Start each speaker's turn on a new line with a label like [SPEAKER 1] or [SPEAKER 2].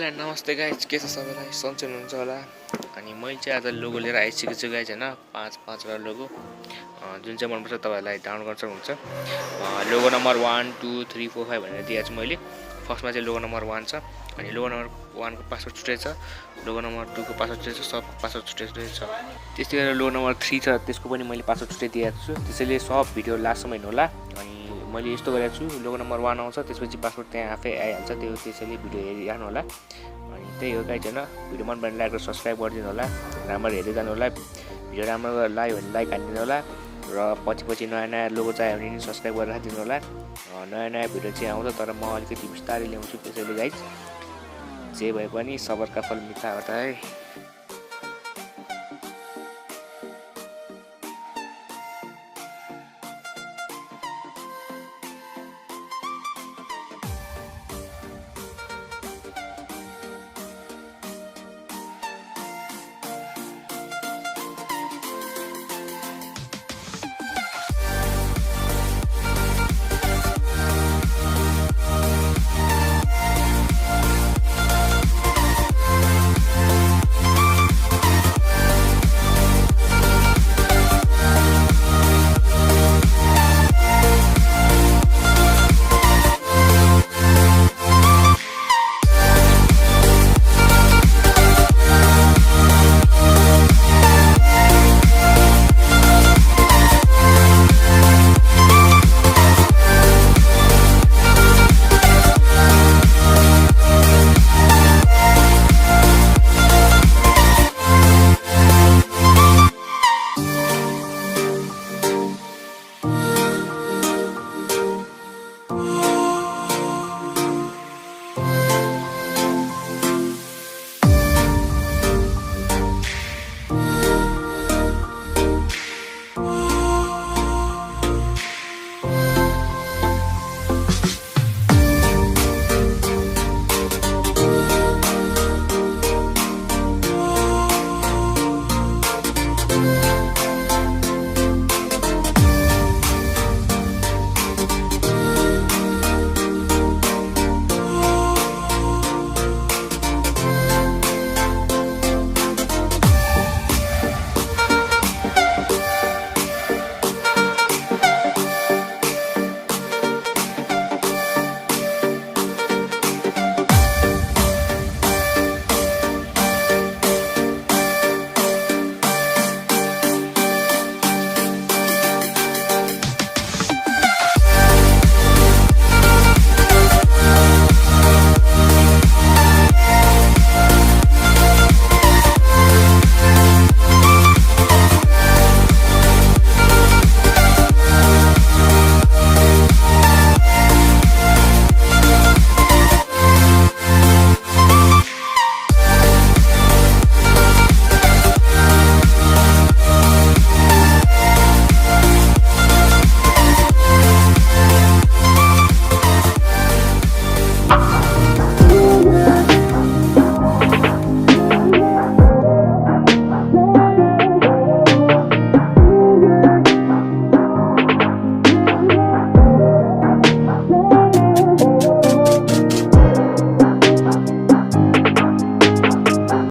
[SPEAKER 1] सबैलाई नमस्ते गाइज, के छ सबैलाई सन्चै हुनुहुन्छ होला। अनि मैले चाहिँ आज लोगो लिएर आइसकेको छु गाइज हैन, 5 वटा लोगो जुन चाहिँ मनपर्छ तपाईहरुलाई डाउनलोड गर्न सक्नुहुन्छ। लोगो नम्बर 1 2 3 4 5 भनेर दिएको छु मैले। फर्स्टमा चाहिँ लोगो नम्बर 1 छ, अनि लोगो नम्बर 1 को पासवर्ड छुट्टै छ, लोगो नम्बर 2 को पासवर्ड छुट्टै छ, सबको पासवर्ड छुट्टै छ। त्यस्तै गरेर लोगो नम्बर 3 छ, त्यसको पनि मैले पासवर्ड छुट्टै दिएको छु। त्यसैले सब भिडियो लास्टसम्म हेर्नु होला। अनि मैले यस्तो गरेको छु, लोगो नम्बर 1 आउँछ, त्यसपछि पासवर्ड त्यहाँ आफै आइहाल्छ, त्यसैले भिडियो हेरिराख्नु होला। अनि त्यही हो गाइज हैन, भिडियो मन परेमा लाइक र सब्स्क्राइब गरिदिनु होला, राम्रो हेर्दै जानु होला। भिडियो राम्रो लाग्यो भने लाइक हानिदिनु होला, र पछि नयाँ लोगो चाहियो भने नि सब्स्क्राइब गरेर राखिदिनु होला। नयाँ भिडियो चाहिँ आउँछ, तर म अलिकति बिस्तारै ल्याउँछु, त्यसैले गाइज जे भए पनि सबरका फल मिठा होता है।